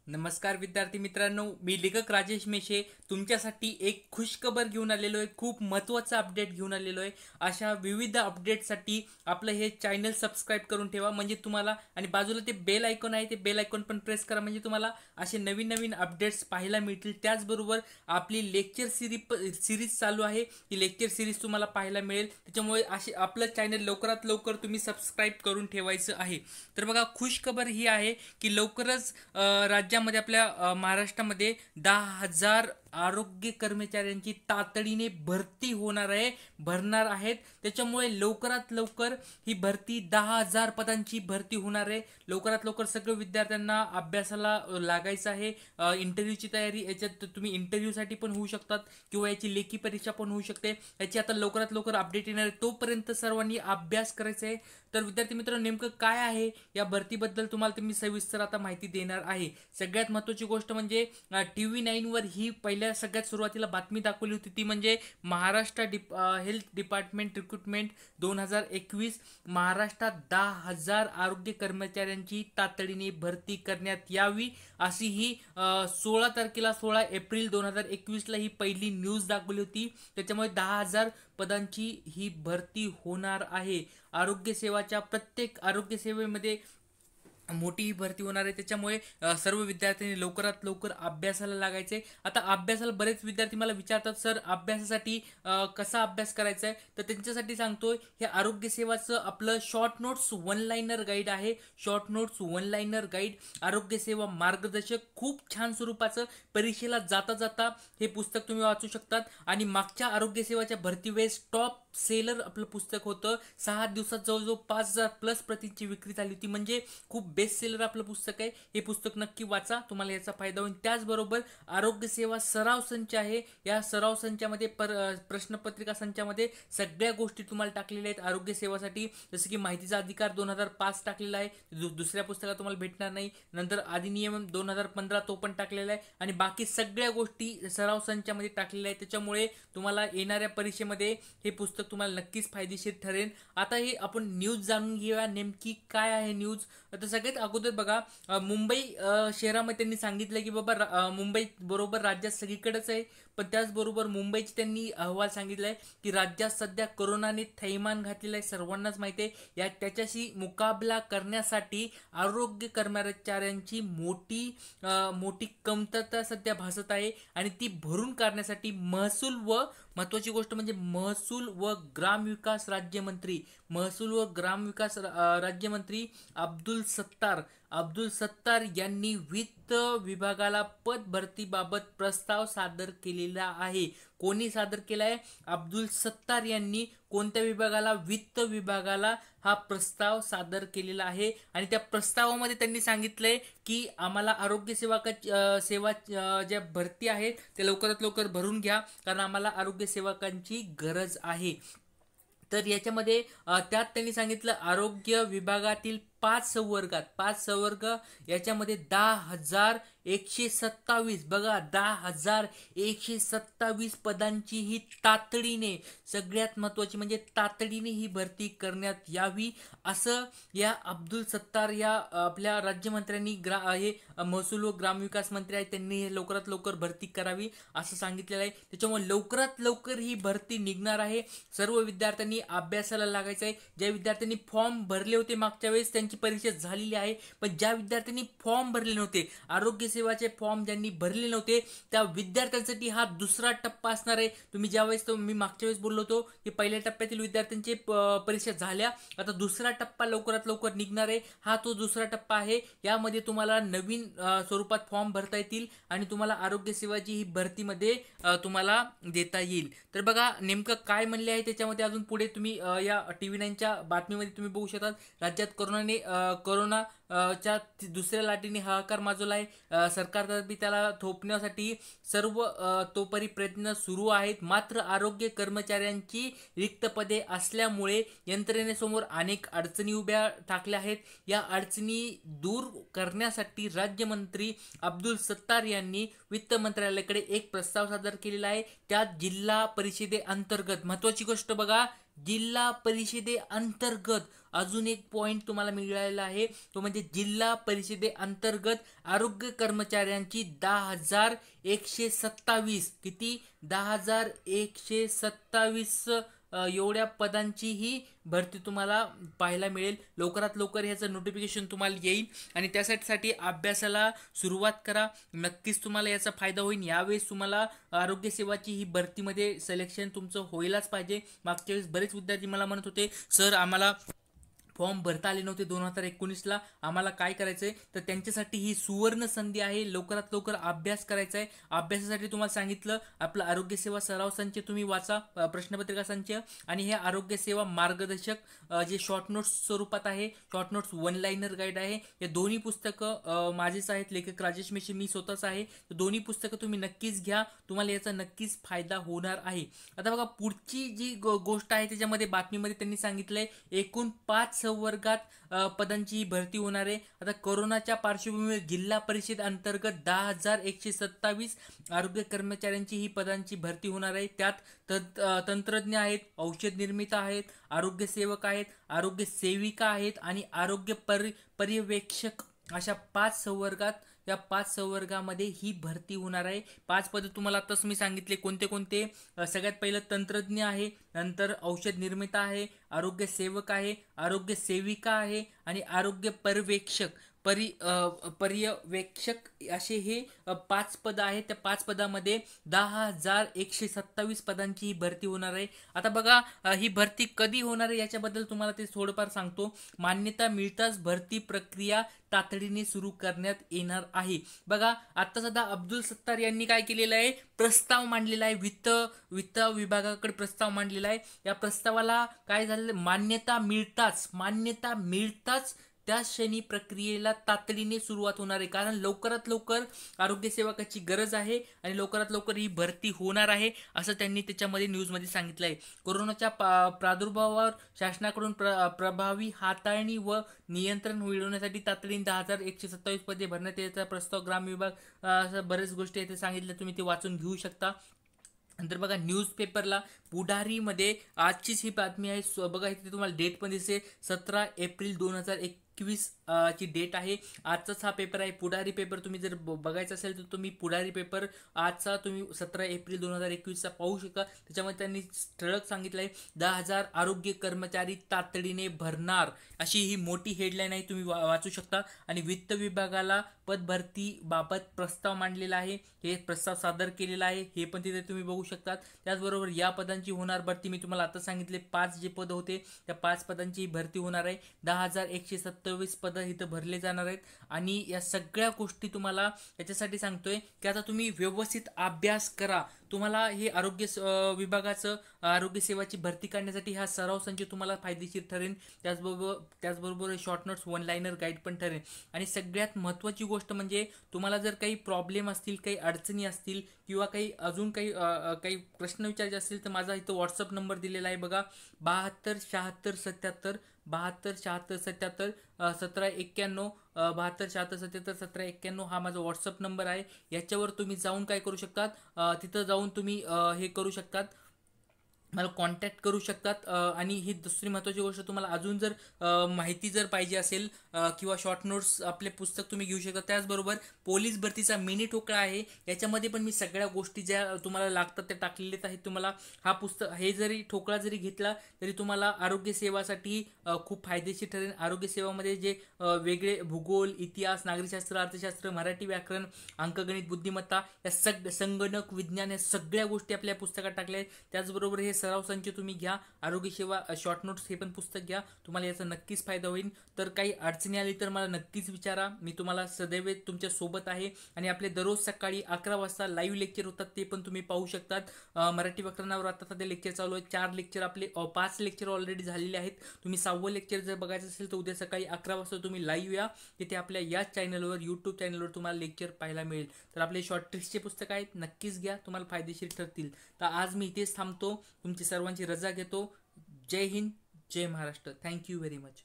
नमस्कार विद्यार्थी मित्रांनो, मी लेखक राजेश मेशे तुमच्यासाठी एक खुशखबर घेऊन आलेलो आहे. खूप महत्त्वाचा अपडेट घेऊन आलेलो आहे. अशा विविध अपडेटसाठी आपलं हे चॅनल सबस्क्राईब करून ठेवा, म्हणजे तुम्हाला आणि बाजूला ते बेल आयकॉन आहे, ते बेल आयकॉन पण प्रेस करा, म्हणजे तुम्हाला असे नवीन नवीन अपडेट्स पाहायला मिळतील. त्याचबरोबर आपली लेक्चर सिरीज चालू आहे, ती लेक्चर सिरीज तुम्हाला पाहायला मिळेल. त्याच्यामुळे असे आपलं चॅनल लवकरात लवकर तुम्ही सबस्क्राईब करून ठेवायचं आहे. तर बघा, खुशखबर ही आहे की लवकरच राज्यामध्ये आपल्या महाराष्ट्रामध्ये 10,000 आरोग्य कर्मचाऱ्यांची तातडीने भरती होणार आहे, भरणार आहेत. त्याच्यामुळे लवकरात लवकर ही भरती 10,000 पदांची भरती होणार आहे. लवकरात लवकर सगळ्या विद्यार्थ्यांना अभ्यासाला लागायचं आहे. इंटरव्ह्यूची तयारी, याच्यात तुम्ही इंटरव्ह्यूसाठी पण होऊ शकतात किंवा याची लेखी परीक्षा पण होऊ शकते. याची आता लवकरात लवकर अपडेट येणार आहे, तोपर्यंत सर्वांनी अभ्यास करायचा आहे. तर विद्यार्थी मित्रांनो, नेमकं काय आहे या भरतीबद्दल तुम्हाला मी सविस्तर आता माहिती देणार आहे. सगळ्यात महत्त्वाची गोष्ट म्हणजे TV9 वर ही पहिल्या सगळ्यात सुरुवातीला बातमी दाखवली होती, ती म्हणजे महाराष्ट्र हेल्थ डिपार्टमेंट रिक्रुटमेंट 2021. महाराष्ट्रात 10,000 आरोग्य कर्मचाऱ्यांची तातडीने भरती करण्यात यावी, अशी ही 16 एप्रिल 2021 ला ही पहिली न्यूज दाखवली होती. त्याच्यामुळे 10,000 पदांची ही भरती होणार आहे. आरोग्य सेवाच्या प्रत्येक आरोग्य सेवेमध्ये मोठी ही भरती होणार आहे. त्याच्यामुळे सर्व विद्यार्थ्यांनी लवकरात लवकर अभ्यासाला लागायचे. आता अभ्यासाला बरेच विद्यार्थी मला विचारतात, सर अभ्यासासाठी कसा अभ्यास करायचा आहे? तर त्यांच्यासाठी सांगतोय, हे आरोग्य सेवाचं आपलं short notes one liner guide आहे. Short notes one liner guide, आरोग्य सेवा मार्गदर्शक, खूप छान स्वरूपाचं. परीक्षेला जाता जाता हे पुस्तक तुम्ही वाचू शकतात. आणि मागच्या आरोग्य सेवाच्या भरती वेळेस टॉप सेलर आपलं पुस्तक होतं. 6 दिवसात जवळजवळ 5,000 प्लस प्रतींची विक्री झाली होती. म्हणजे खूप बेस्ट सेलर आपलं पुस्तक आहे. हे पुस्तक नक्की वाचा, तुम्हाला याचा फायदा होईल. त्याचबरोबर आरोग्य सेवा सराव संच आहे. या सराव संचामध्ये प्रश्नपत्रिका संचामध्ये सगळ्या गोष्टी तुम्हाला टाकलेल्या आहेत आरोग्य सेवासाठी. जसं की माहितीचा अधिकार 2005 टाकलेला आहे, दुसऱ्या पुस्तकात तुम्हाला भेटणार नाही. नंतर अधिनियम 2015 तो पण टाकलेला आहे. आणि बाकी सगळ्या गोष्टी सराव संचामध्ये टाकलेल्या आहेत. त्याच्यामुळे तुम्हाला येणाऱ्या परीक्षेमध्ये हे पुस्तक तुम्हाला नक्कीच फायदेशीर ठरेल. आता हे आपण न्यूज जाणून घेऊया, नेमकी काय आहे न्यूज. तर सगळ्यात अगोदर बघा, मुंबई शहरामध्ये त्यांनी सांगितलं की बाबा मुंबई बरोबर राज्यात सगळीकडेच आहे, पण त्याचबरोबर मुंबईचे त्यांनी अहवाल सांगितलाय की राज्यात सध्या कोरोनाने थैमान घातलेलं आहे, सर्वांनाच माहिती आहे. त्याच्याशी मुकाबला करण्यासाठी आरोग्य कर्मचाऱ्यांची मोठी कमतरता सध्या भासत आहे. आणि ती भरून काढण्यासाठी महसूल व महत्वाची गोष्ट म्हणजे महसूल व ग्रामविकास राज्यमंत्री, राज्यमंत्री अब्दुल सत्तार यांनी वित्त विभागाला पद भरतीबाबत प्रस्ताव सादर केलेला आहे. कोणी सादर केला आहे? अब्दुल सत्तार यांनी. कोणत्या विभागाला? वित्त विभागाला हा प्रस्ताव सादर केलेला आहे. आणि त्या प्रस्तावामध्ये त्यांनी सांगितलंय की आम्हाला आरोग्य सेवा ज्या भरती आहेत त्या लवकरात लवकर भरून घ्या, कारण आम्हाला आरोग्य सेवकांची गरज आहे. तर याच्यामध्ये त्यात त्यांनी सांगितलं, आरोग्य विभागातील 5 संवर्ग याच्यामध्ये 10,127, बघा 10,127 पदांची ही तातडीने, सगळ्यात महत्वाची म्हणजे तातडीने ही भरती करण्यात यावी, असं या अब्दुल सत्तार या आपल्या राज्यमंत्र्यांनी हे महसूल व ग्रामविकास मंत्री आहेत, त्यांनी हे लवकरात लवकर भरती करावी असं सांगितलेलं आहे. त्याच्यामुळे लवकरात लवकर ही भरती निघणार आहे. सर्व विद्यार्थ्यांनी अभ्यासाला लागायचं आहे. ज्या विद्यार्थ्यांनी फॉर्म भरले होते मागच्या वेळेस त्यांची परीक्षा झालेली आहे, पण ज्या विद्यार्थ्यांनी फॉर्म भरले नव्हते, आरोग्य सेवाचे फॉर्म ज्यांनी भरले नव्हते, त्या विद्यार्थ्यांसाठी हा दुसरा टप्पा असणार आहे. तुम्ही ज्यावेळेस मी मागच्या वेळेस बोललो होतो की पहिल्या टप्प्यातील विद्यार्थ्यांची परीक्षा झाल्या, आता दुसरा टप्पा लवकरात लवकर निघणार आहे. हा तो दुसरा टप्पा आहे. यामध्ये तुम्हाला नवीन स्वरूपात फॉर्म भरता येतील आणि तुम्हाला आरोग्य सेवाची ही भरतीमध्ये तुम्हाला देता येईल. तर बघा नेमकं काय म्हणले आहे त्याच्यामध्ये अजून पुढे तुम्ही या TV9च्या बातमीमध्ये तुम्ही बघू शकता. राज्यात कोरोना च्या दुसऱ्या लाटेने हाहाकार माजवला आहे. सरकारतर्फे त्याला थोपण्यासाठी सर्व तोपरी प्रयत्न सुरू आहेत. मात्र आरोग्य कर्मचाऱ्यांची रिक्त पदे असल्यामुळे यंत्रणेसमोर अनेक अडचणी उभ्या ठाकल्या आहेत. या अडचणी दूर करण्यासाठी राज्यमंत्री अब्दुल सत्तार यांनी वित्त मंत्रालयाकडे एक प्रस्ताव सादर केलेला आहे. त्यात जिल्हा परिषदे अंतर्गत, महत्वाची गोष्ट बघा, जिल्हा परिषदेअंतर्गत अजून एक पॉइंट तुम्हाला मिळालेला आहे, तो म्हणजे जिल्हा परिषदेअंतर्गत आरोग्य कर्मचाऱ्यांची 10,127 किती 10,127 एवढ्या पदांची ही भरती तुम्हाला पाहायला मिळेल. लवकरात लवकर ह्याचं नोटिफिकेशन तुम्हाला येईल आणि त्यासाठी अभ्यासाला सुरुवात करा. नक्कीच तुम्हाला याचा फायदा होईल. यावेळेस तुम्हाला आरोग्य सेवाची ही भरतीमध्ये सिलेक्शन तुमचं व्हायलाच पाहिजे. मागच्या वेळेस बरेच विद्यार्थी मला म्हणत होते, सर आम्हाला फॉर्म भरता आले नव्हते 2019ला, आम्हाला काय करायचंय, तर त्यांच्यासाठी ही सुवर्ण संधी आहे. लवकरात लवकर अभ्यास करायचा आहे. अभ्यासासाठी तुम्हाला सांगितलं आपलं आरोग्य सेवा सराव संच तुम्ही वाचा, प्रश्नपत्रिका संच आणि हे आरोग्य सेवा मार्गदर्शक जे शॉर्ट नोट्स स्वरूपात आहे, short notes one liner guide आहे. हे दोन्ही पुस्तकं माझेच आहेत, लेखक राजेश मेशे मी स्वतःच आहे. दोन्ही पुस्तकं तुम्ही नक्कीच घ्या, तुम्हाला याचा नक्कीच फायदा होणार आहे. आता बघा पुढची जी गोष्ट आहे त्याच्यामध्ये बातमीमध्ये त्यांनी सांगितलंय एकूण 5 वर्गात पदांची भरती होणार आहे. आता कोरोनाच्या पार्श्वभूमीवर जिल्हा परिषद अंतर्गत 10,127 आरोग्य कर्मचाऱ्यांची ही पदांची भरती होणार आहे. त्यात तंत्रज्ञ आहेत, औषध निर्मिता आहेत, आरोग्य सेवक आहेत, आरोग्य सेविका आहेत आणि आरोग्य पर्यवेक्षक अशा 5 संवर्गात, या 5 संवर्गामध्ये ही भरती होणार आहे. 5 पद तुम्हाला आताच मी सांगितले कोणते कोणते. सगळ्यात पहिलं तंत्रज्ञ आहे, नंतर औषध निर्मिता आहे, आरोग्य सेवक आहे, आरोग्य सेविका आहे आणि आरोग्य पर्यवेक्षक असे हे 5 पद आहेत. त्या 5 पदामध्ये 10,127 पदांची ही भरती होणार आहे. आता बघा ही भरती कधी होणार आहे याच्याबद्दल तुम्हाला ते थोडंफार सांगतो. मान्यता मिळताच भरती प्रक्रिया तातडीने सुरू करण्यात येणार आहे. बघा आता सध्या अब्दुल सत्तार यांनी काय केलेलं आहे, प्रस्ताव मांडलेला आहे, वित्त विभागाकडे प्रस्ताव मांडलेला आहे. या प्रस्तावाला काय झालेलं, मान्यता मिळताच त्या क्षणी प्रक्रियेला तातडीने सुरुवात होणार आहे. कारण लवकरात लवकर आरोग्य सेवकाची गरज आहे आणि लवकरात लवकर ही भरती होणार आहे असं त्यांनी त्याच्यामध्ये न्यूजमध्ये सांगितलं आहे. कोरोनाच्या प्रादुर्भावावर शासनाकडून प्रभावी हाताळणी व नियंत्रण मिळवण्यासाठी तातडीने 10,127 पदे भरण्यात याचा प्रस्ताव ग्रामविभाग बरेच गोष्टी आहेत सांगितल्या, तुम्ही ते वाचून घेऊ शकता. नंतर बघा न्यूजपेपरला पुढारीमध्ये आजचीच ही बातमी आहे. बघा इथे तुम्हाला डेट पण दिसते, 17 एप्रिल 2021 ची डेट आहे. आजचाच हा पेपर आहे पुढारी पेपर. तुम्ही जर बघायचा असेल तर तुम्ही पुढारी पेपर आजचा तुम्ही 17 एप्रिल 2021 चा पाहू शकता. त्याच्यामध्ये त्यांनी ठळक सांगितलंय 10,000 आरोग्य कर्मचारी तातडीने भरणार, अशी ही मोठी हेडलाईन आहे, तुम्ही वाचू शकता. आणि वित्त विभागाला पदभरती बाबत प्रस्ताव मांडलेला आहे, हे प्रस्ताव सादर केलेला आहे, हे पण तिथे तुम्ही बघू शकतात. त्याचबरोबर या पदांची होणार भरती मी तुम्हाला आता सांगितले 5 जे पद होते त्या 5 पदांची भरती होणार आहे. 10,127 पद इथं भरले जाणार आहेत. आणि या सगळ्या गोष्टी तुम्हाला याच्यासाठी सांगतोय की आता तुम्ही व्यवस्थित अभ्यास करा. तुम्हाला हे आरोग्य विभागाचं आरोग्य सेवाची भरती करण्यासाठी हा सराव संच तुम्हाला फायदेशीर ठरेल. त्याचबरोबर short notes one liner guide पण ठरेल. आणि सगळ्यात महत्त्वाची गोष्ट म्हणजे तुम्हाला जर काही प्रॉब्लेम असतील, काही अडचणी असतील किंवा काही अजून काही प्रश्न विचारायचे असतील तर माझा इथं व्हॉट्सअप नंबर दिलेला आहे बघा, 72 76 77 72 76 77 1791 72 76 77 1791 हा माझा व्हॉट्सअप नंबर आहे. याच्यावर तुम्ही जाऊन काय करू शकतात, तिथं जाऊन तुम्ही हे करू शकतात, मला कॉन्टॅक्ट करू शकतात. आणि ही दुसरी महत्त्वाची गोष्ट, तुम्हाला अजून जर माहिती जर पाहिजे असेल किंवा शॉर्ट नोट्स आपले पुस्तक तुम्ही घेऊ शकता. त्याचबरोबर पोलीस भरतीचा मिनी ठोकळा आहे, याच्यामध्ये पण मी सगळ्या गोष्टी ज्या तुम्हाला लागतात त्या टाकलेल्याच आहेत. तुम्हाला हा पुस्तक हे जरी ठोकळा जरी घेतला तरी तुम्हाला आरोग्य सेवासाठी खूप फायदेशीर ठरेल. आरोग्य सेवामध्ये जे वेगळे भूगोल, इतिहास, नागरिकशास्त्र, अर्थशास्त्र, मराठी व्याकरण, अंकगणित, बुद्धिमत्ता, या संगणक विज्ञान, या सगळ्या गोष्टी आपल्या पुस्तकात टाकल्या आहेत. त्याचबरोबर हे सराव संच तुम्ही घ्या, आरोग्य सेवा शॉर्ट नोट्स हे पण पुस्तक घ्या, तुम्हाला याचा नक्कीच फायदा होईल. तर काही अडचणी आली तर मला नक्कीच विचारा, मी तुम्हाला सदैव तुमच्या सोबत आहे. आणि आपले दररोज सकाळी 11 वाजता लाईव्ह लेक्चर होतात, ते पण तुम्ही पाहू शकतात. मराठी व्याकरणावर आता सध्या लेक्चर चालू आहे. 4 लेक्चर आपले 5 लेक्चर ऑलरेडी झालेले आहेत. तुम्ही 6वं लेक्चर जर बघायचं असेल तर उद्या सकाळी 11 वाजता तुम्ही लाईव्ह या, तिथे आपल्या याच चॅनलवर यूट्यूब चॅनलवर तुम्हाला लेक्चर पाहायला मिळेल. तर आपले शॉर्ट ट्रिक्सचे पुस्तक आहेत, नक्कीच घ्या, तुम्हाला फायदेशीर ठरतील. तर आज मी इथेच थांबतो, तुमची सर्वांची रजा घेतो. जय हिंद, जय महाराष्ट्र. Thank you very much.